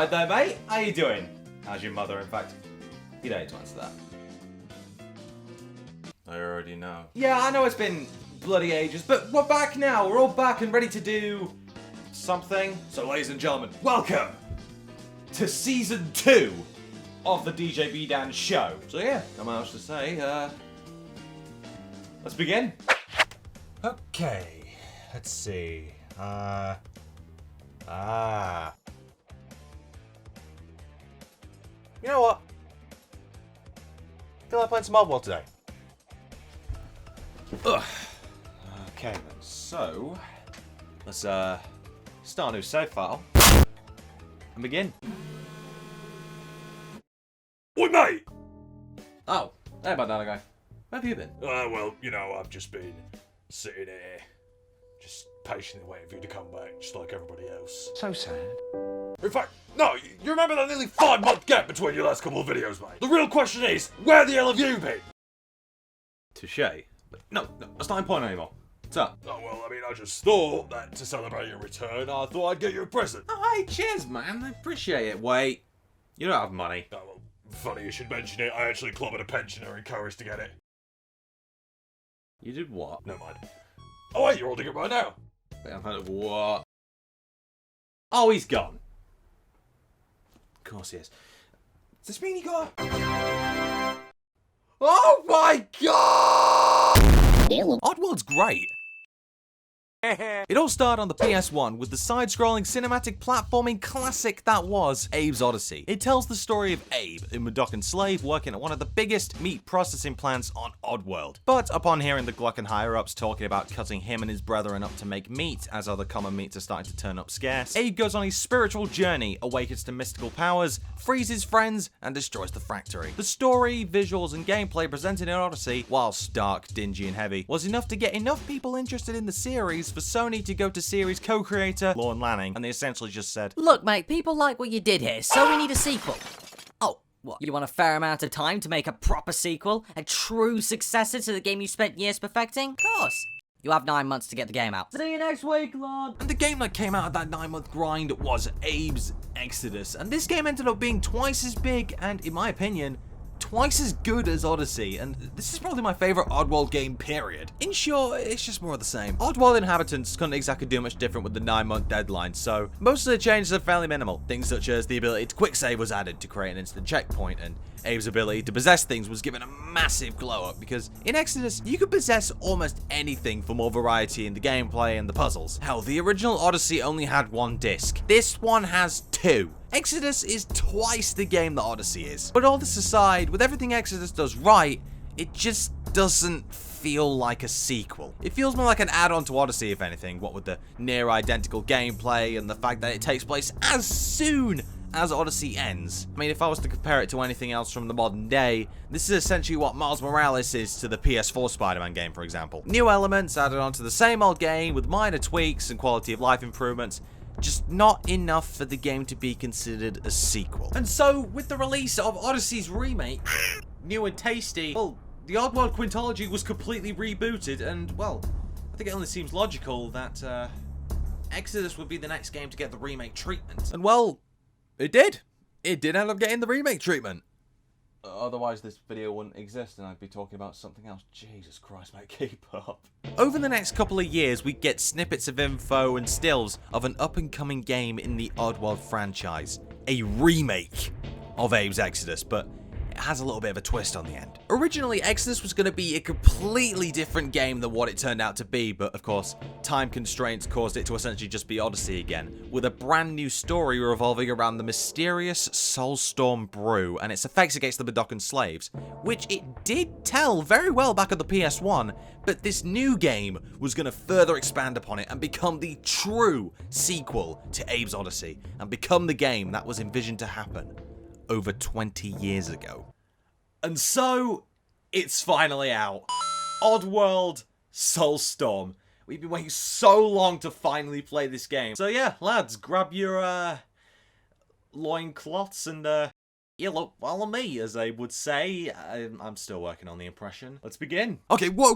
alright there, mate. How you doing? How's your mother, in fact? You don't need to answer that. I already know. Yeah, I know it's been bloody ages, but we're back now. We're all back and ready to do something. So, ladies and gentlemen, welcome to Season 2 of the DJBDAN show. So yeah, not much else to say. Let's begin. Okay, let's see. You know what? I feel like playing some Oddworld today. Ugh. Okay then, so let's start a new save file and begin. Oi, mate! Oh, hey, Bandana guy. Where have you been? Well, you know, I've just been sitting here, just patiently waiting for you to come back, just like everybody else. So sad. In fact, no, you remember that nearly 5-month gap between your last couple of videos, mate? The real question is, where the hell have you been? Touché. No, that's not important anymore. What's up? Oh, well, I mean, I just thought that to celebrate your return, I thought I'd get you a present. Oh, hey, cheers, man. I appreciate it. Wait, you don't have money. Oh, well, funny you should mention it. I actually clobbered a pensioner in Courage to get it. You did what? Never mind. Oh, wait, you're holding it right now. Wait, I'm kind of what? Oh, he's gone. Of course he is. Does this mean he got... Oh my god! Oddworld's great. It all started on the PS1 with the side-scrolling cinematic platforming classic that was Abe's Odyssey. It tells the story of Abe, a Mudokon slave working at one of the biggest meat processing plants on Oddworld. But upon hearing the Gluckon higher-ups talking about cutting him and his brethren up to make meat, as other common meats are starting to turn up scarce, Abe goes on a spiritual journey, awakens to mystical powers, frees his friends, and destroys the factory. The story, visuals, and gameplay presented in Odyssey, whilst dark, dingy, and heavy, was enough to get enough people interested in the series for Sony to go to series co-creator Lorne Lanning, and they essentially just said, "Look, mate, people like what you did here, so we need a sequel." Oh, what? You want a fair amount of time to make a proper sequel? A true successor to the game you spent years perfecting? Of course. You have 9 months to get the game out. See you next week, Lord. And the game that came out of that 9-month grind was Abe's Exoddus, and this game ended up being twice as big and, in my opinion, twice as good as Odyssey, and this is probably my favourite Oddworld game, period. In short, it's just more of the same. Oddworld inhabitants couldn't exactly do much different with the 9-month deadline, so most of the changes are fairly minimal. Things such as the ability to quick save was added to create an instant checkpoint, and Abe's ability to possess things was given a massive glow up, because in Exoddus, you could possess almost anything for more variety in the gameplay and the puzzles. Hell, the original Odyssey only had 1 disc. This one has 2. Exoddus is twice the game that Odyssey is. But all this aside, with everything Exoddus does right, it just doesn't feel like a sequel. It feels more like an add-on to Odyssey, if anything, what with the near-identical gameplay and the fact that it takes place as soon as Odyssey ends. I mean, if I was to compare it to anything else from the modern day, this is essentially what Miles Morales is to the PS4 Spider-Man game, for example. New elements added onto the same old game with minor tweaks and quality of life improvements, just not enough for the game to be considered a sequel. And so, with the release of Odyssey's remake, new and tasty, well, the Oddworld Quintology was completely rebooted, and, well, I think it only seems logical that, Exoddus would be the next game to get the remake treatment. And, well, it did. It did end up getting the remake treatment. Otherwise, this video wouldn't exist and I'd be talking about something else. Jesus Christ, mate, keep up. Over the next couple of years, we get snippets of info and stills of an up-and-coming game in the Oddworld franchise. A remake of Abe's Exoddus, but it has a little bit of a twist on the end. Originally, Exoddus was going to be a completely different game than what it turned out to be, but of course, time constraints caused it to essentially just be Odyssey again, with a brand new story revolving around the mysterious Soulstorm brew and its effects against the Mudokon slaves, which it did tell very well back on the PS1, but this new game was going to further expand upon it and become the true sequel to Abe's Odyssey, and become the game that was envisioned to happen over 20 years ago. And so, it's finally out. Oddworld Soulstorm. We've been waiting so long to finally play this game. So yeah, lads, grab your loincloths and yeah, look, follow me, as I would say. I'm still working on the impression. Let's begin. Okay, whoa,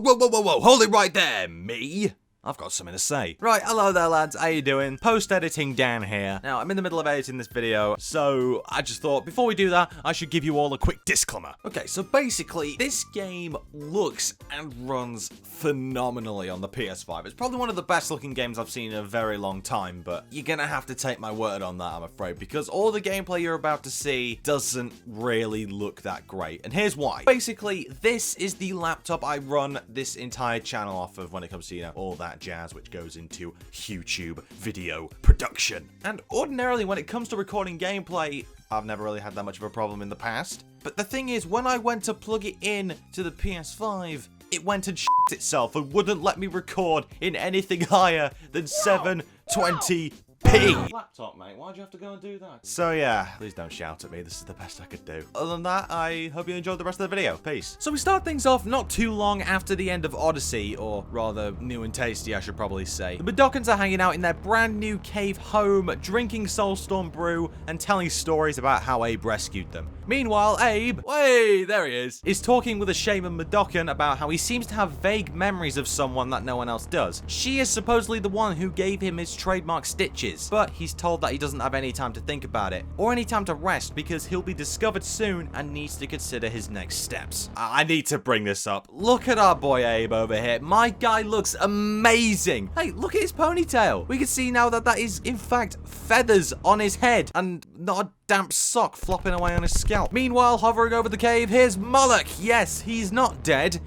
hold it right there, me. I've got something to say. Right, hello there lads, how you doing? Post-editing Dan here. Now, I'm in the middle of editing this video, so I just thought before we do that, I should give you all a quick disclaimer. Okay, so basically, this game looks and runs phenomenally on the PS5. It's probably one of the best looking games I've seen in a very long time, but you're gonna have to take my word on that, I'm afraid, because all the gameplay you're about to see doesn't really look that great, and here's why. Basically, this is the laptop I run this entire channel off of when it comes to, you know, all that jazz which goes into YouTube video production. And ordinarily when it comes to recording gameplay, I've never really had that much of a problem in the past. But the thing is, when I went to plug it in to the PS5, it went and shit itself and wouldn't let me record in anything higher than 720p. Laptop, mate, why'd you have to go and do that? So yeah, please don't shout at me, this is the best I could do. Other than that, I hope you enjoyed the rest of the video. Peace. So we start things off not too long after the end of Odyssey, or rather, new and tasty, I should probably say. The Mudokons are hanging out in their brand new cave home, drinking Soulstorm brew, and telling stories about how Abe rescued them. Meanwhile, Abe, there he is talking with a shaman Mudokon about how he seems to have vague memories of someone that no one else does. She is supposedly the one who gave him his trademark stitches, but he's told that he doesn't have any time to think about it, or any time to rest, because he'll be discovered soon and needs to consider his next steps. I need to bring this up. Look at our boy Abe over here. My guy looks amazing. Hey, look at his ponytail. We can see now that that is, in fact, feathers on his head, and not a damp sock flopping away on his scalp. Meanwhile, hovering over the cave, here's Moloch. Yes, he's not dead.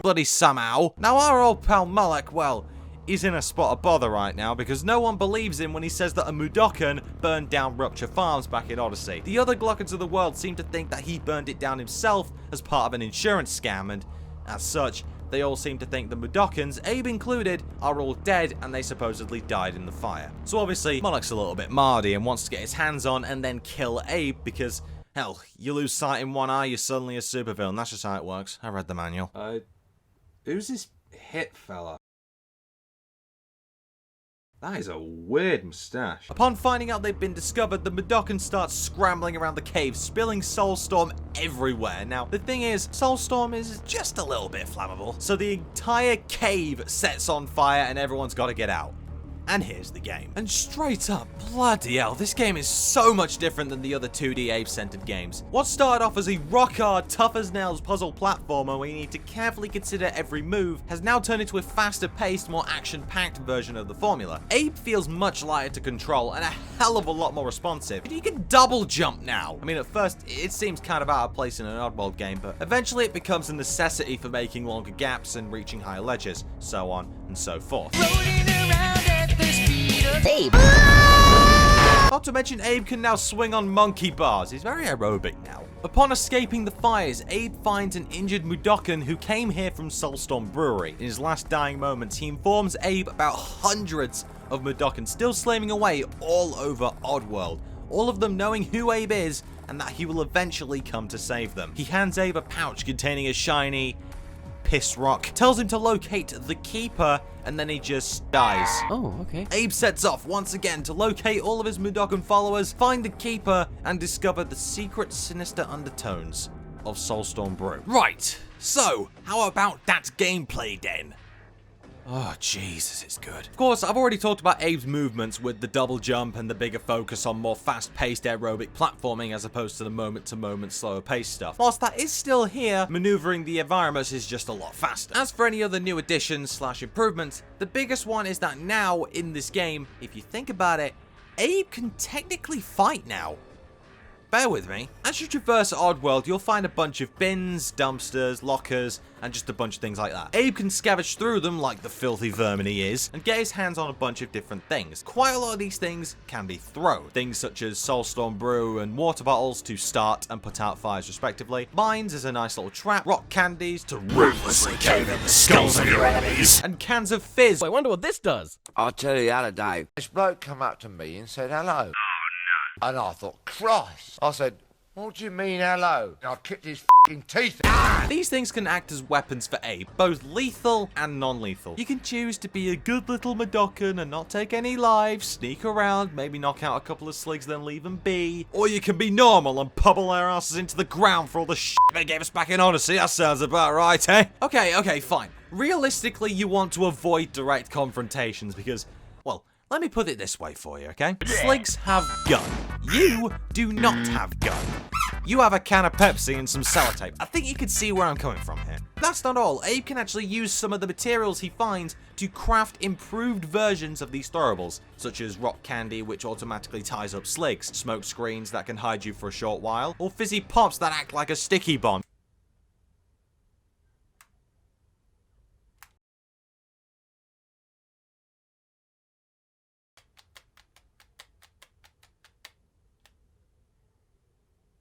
Bloody somehow. Now our old pal Moloch, well, he's in a spot of bother right now because no one believes him when he says that a Mudokon burned down Rupture Farms back in Odyssey. The other Glockons of the world seem to think that he burned it down himself as part of an insurance scam, and as such, they all seem to think the Mudokons, Abe included, are all dead and they supposedly died in the fire. So obviously, Moloch's a little bit mardy and wants to get his hands on and then kill Abe because, hell, you lose sight in one eye, you're suddenly a supervillain. That's just how it works. I read the manual. Who's this hit fella? That is a weird moustache. Upon finding out they've been discovered, the Mudokons start scrambling around the cave, spilling Soulstorm everywhere. Now, the thing is, Soulstorm is just a little bit flammable, so the entire cave sets on fire and everyone's got to get out. And here's the game. And straight up, bloody hell, this game is so much different than the other 2D Abe-centered games. What started off as a rock-hard, tough-as-nails puzzle platformer where you need to carefully consider every move has now turned into a faster-paced, more action-packed version of the formula. Abe feels much lighter to control and a hell of a lot more responsive. And you can double jump now. I mean, at first, it seems kind of out of place in an Oddworld game, but eventually it becomes a necessity for making longer gaps and reaching higher ledges, so on and so forth. Abe! Not to mention, Abe can now swing on monkey bars. He's very aerobic now. Upon escaping the fires, Abe finds an injured Mudokon who came here from Soulstorm Brewery. In his last dying moments, he informs Abe about hundreds of Mudokons still slaving away all over Oddworld, all of them knowing who Abe is and that he will eventually come to save them. He hands Abe a pouch containing a shiny piss rock, tells him to locate the Keeper, and then he just dies. Oh, okay. Abe sets off once again to locate all of his Mudokon followers, find the Keeper, and discover the secret sinister undertones of Soulstorm Brew. Right, so how about that gameplay then? Oh, Jesus, it's good. Of course, I've already talked about Abe's movements with the double jump and the bigger focus on more fast-paced aerobic platforming as opposed to the moment-to-moment slower-paced stuff. Whilst that is still here, maneuvering the environments is just a lot faster. As for any other new additions / improvements, the biggest one is that now, in this game, if you think about it, Abe can technically fight now. Bear with me. As you traverse Oddworld, you'll find a bunch of bins, dumpsters, lockers, and just a bunch of things like that. Abe can scavenge through them like the filthy vermin he is, and get his hands on a bunch of different things. Quite a lot of these things can be thrown. Things such as Soulstorm Brew and water bottles to start and put out fires respectively. Mines is a nice little trap. Rock candies to ruthlessly cave in the skulls of your enemies. And cans of fizz. I wonder what this does. I'll tell you the other day, this bloke come up to me and said hello. And I thought, Christ. I said, what do you mean hello? And I kicked his teeth. These things can act as weapons for Abe, both lethal and non-lethal. You can choose to be a good little Madokan and not take any lives, sneak around, maybe knock out a couple of Sligs then leave them be. Or you can be normal and pummel their asses into the ground for all the shit they gave us back in Odyssey. That sounds about right, eh? Okay, fine. Realistically, you want to avoid direct confrontations because, well, let me put it this way for you, okay? Sligs have gun. You do not have gun. You have a can of Pepsi and some sellotape. I think you can see where I'm coming from here. That's not all. Abe can actually use some of the materials he finds to craft improved versions of these throwables, such as rock candy, which automatically ties up Sligs, smoke screens that can hide you for a short while, or fizzy pops that act like a sticky bomb.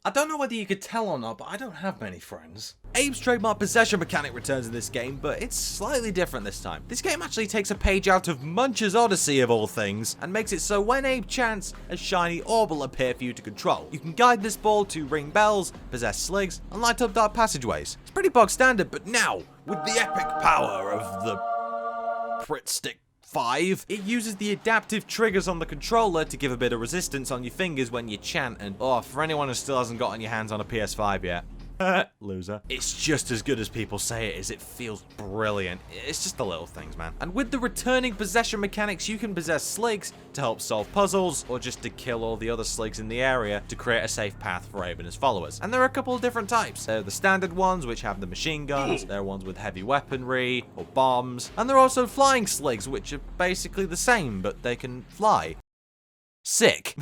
I don't know whether you could tell or not, but I don't have many friends. Abe's trademark possession mechanic returns in this game, but it's slightly different this time. This game actually takes a page out of Munch's Odyssey of all things, and makes it so when Abe chants, a shiny orb will appear for you to control. You can guide this ball to ring bells, possess Sligs, and light up dark passageways. It's pretty bog standard, but now, with the epic power of the Prit Stick 5, it uses the adaptive triggers on the controller to give a bit of resistance on your fingers when you chant, and oh, for anyone who still hasn't gotten your hands on a PS5 yet, loser. It's just as good as people say it is. It feels brilliant. It's just the little things, man. And with the returning possession mechanics, you can possess Sligs to help solve puzzles, or just to kill all the other Sligs in the area to create a safe path for Abe and his followers. And there are a couple of different types. There are the standard ones, which have the machine guns. There are ones with heavy weaponry, or bombs. And there are also flying Sligs, which are basically the same, but they can fly. Sick.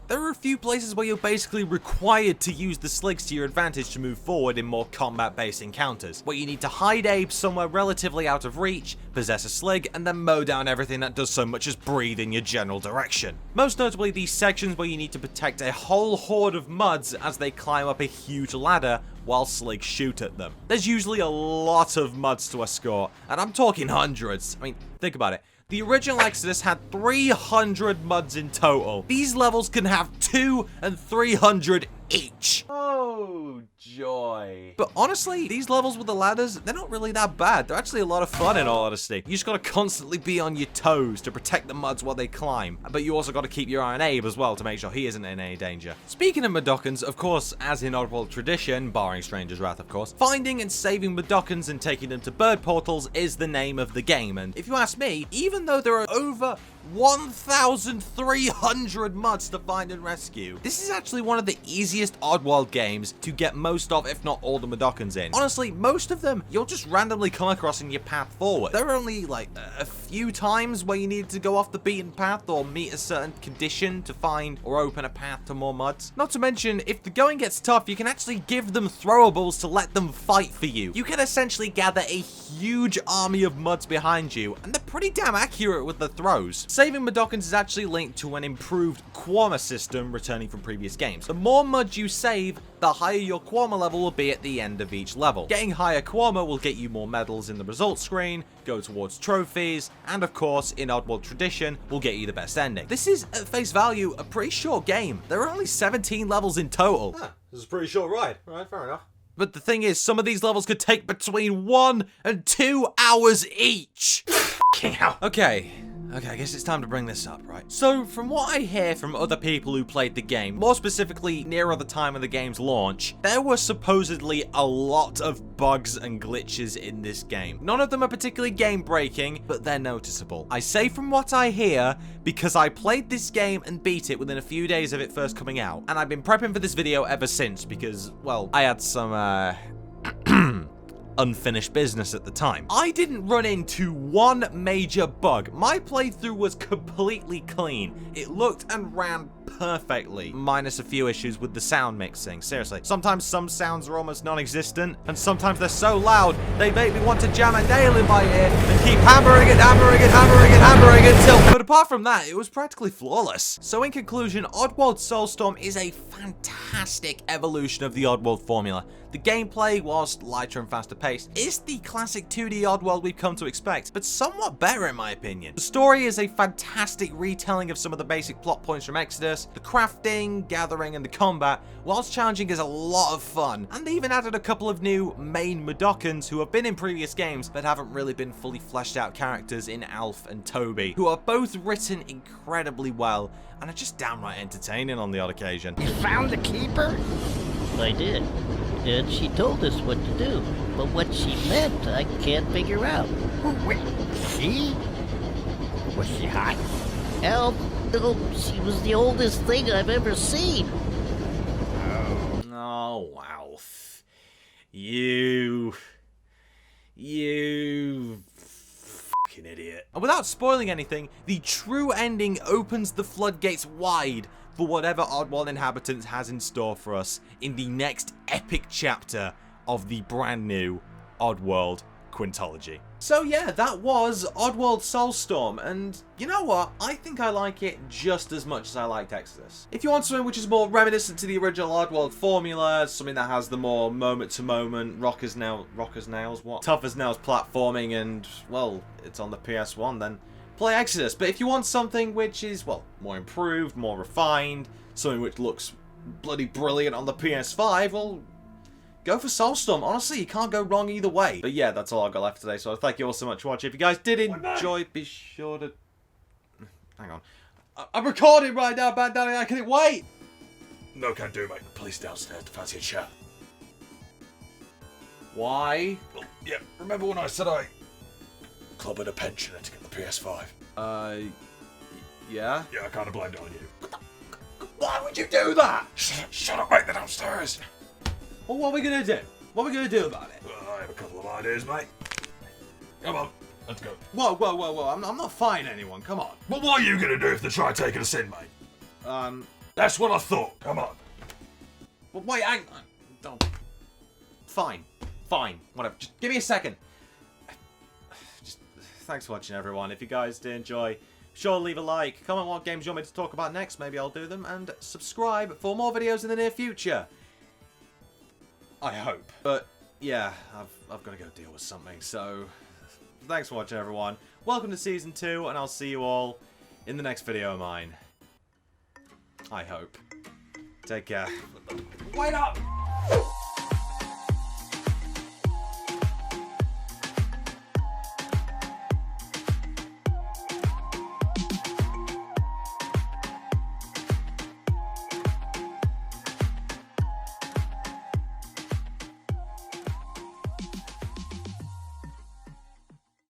There are a few places where you're basically required to use the Sligs to your advantage to move forward in more combat-based encounters, where you need to hide Abe somewhere relatively out of reach, possess a Slig, and then mow down everything that does so much as breathe in your general direction. Most notably, these sections where you need to protect a whole horde of muds as they climb up a huge ladder while Sligs shoot at them. There's usually a lot of muds to escort, and I'm talking hundreds. I mean, think about it. The original Exoddus had 300 muds in total. These levels can have 200 and 300 each. Oh, joy. But honestly, these levels with the ladders, they're not really that bad. They're actually a lot of fun in all honesty. You just gotta constantly be on your toes to protect the muds while they climb. But you also gotta keep your eye on Abe as well to make sure he isn't in any danger. Speaking of Madokans, of course, as in Oddworld tradition, barring Stranger's Wrath of course, finding and saving Madokans and taking them to bird portals is the name of the game. And if you ask me, even though there are over 1,300 muds to find and rescue, this is actually one of the easiest Oddworld games to get most of, if not all, the Madokans in. Honestly, most of them you'll just randomly come across in your path forward. There are only like a few times where you need to go off the beaten path or meet a certain condition to find or open a path to more muds. Not to mention, if the going gets tough, you can actually give them throwables to let them fight for you. You can essentially gather a huge army of muds behind you, and they're pretty damn accurate with the throws. Saving Madokans is actually linked to an improved Quama system returning from previous games. The more muds you save, the higher your Quama level will be at the end of each level. Getting higher Quama will get you more medals in the results screen, go towards trophies, and of course, in Oddworld tradition, will get you the best ending. This is, at face value, a pretty short game. There are only 17 levels in total. This is a pretty short ride. All right, fair enough. But the thing is, some of these levels could take between 1 and 2 hours each. Okay, I guess it's time to bring this up, right? So, from what I hear from other people who played the game, more specifically nearer the time of the game's launch, there were supposedly a lot of bugs and glitches in this game. None of them are particularly game-breaking, but they're noticeable. I say from what I hear because I played this game and beat it within a few days of it first coming out, and I've been prepping for this video ever since because, well, I had some, unfinished business at the time. I didn't run into one major bug. My playthrough was completely clean. It looked and ran perfectly, minus a few issues with the sound mixing. Seriously, sometimes some sounds are almost non-existent, and sometimes they're so loud they make me want to jam a nail in my ear and keep hammering it until But apart from that, it was practically flawless. So in conclusion, Oddworld Soulstorm is a fantastic evolution of the Oddworld formula. The gameplay, whilst lighter and faster paced, is the classic 2D Oddworld we've come to expect, but somewhat better in my opinion. The story is a fantastic retelling of some of the basic plot points from Exoddus. The crafting, gathering, and the combat, whilst challenging, is a lot of fun. And they even added a couple of new main Mudokons who have been in previous games, but haven't really been fully fleshed out characters in Alf and Toby, who are both written incredibly well, and are just downright entertaining on the odd occasion. You found the keeper? I did. And she told us what to do. But what she meant, I can't figure out. Wait, she? Was she hot? Hell, no, she was the oldest thing I've ever seen. Oh, wow. You fucking idiot. And without spoiling anything, the true ending opens the floodgates wide for whatever Oddworld Inhabitants has in store for us in the next epic chapter of the brand new Oddworld Quintology. So yeah, that was Oddworld Soulstorm, and you know what? I think I like it just as much as I liked Exoddus. If you want something which is more reminiscent to the original Oddworld formula, something that has the more moment-to-moment, tough as nails platforming, and, well, it's on the PS1, then play Exoddus. But if you want something which is, well, more improved, more refined, something which looks bloody brilliant on the PS5, well, go for Soulstorm. Honestly, you can't go wrong either way. But yeah, that's all I've got left today, so thank you all so much for watching. If you guys did enjoy, be sure to... Hang on. I'm recording right now, Bandana, I can't wait! No, can't do, mate. Police downstairs to fancy a chat. Why? Well, yeah, remember when I said I clubbed a pensioner to get the PS5? Yeah? Yeah, I kind of blamed it on you. Why would you do that? Shut up, mate, they're downstairs. Well, what are we gonna do? What are we gonna do about it? Well, I have a couple of ideas, mate. Come on, let's go. Whoa, I'm not fighting anyone, come on. Well, what are you gonna do if they try taking us in, mate? That's what I thought. Come on. Well, wait, don't. Fine, whatever, just give me a second. Just, thanks for watching, everyone. If you guys did enjoy, sure leave a like, comment what games you want me to talk about next, maybe I'll do them, and subscribe for more videos in the near future. I hope. But yeah, I've got to go deal with something, so thanks for watching, everyone. Welcome to Season 2, and I'll see you all in the next video of mine. I hope. Take care. Wait up!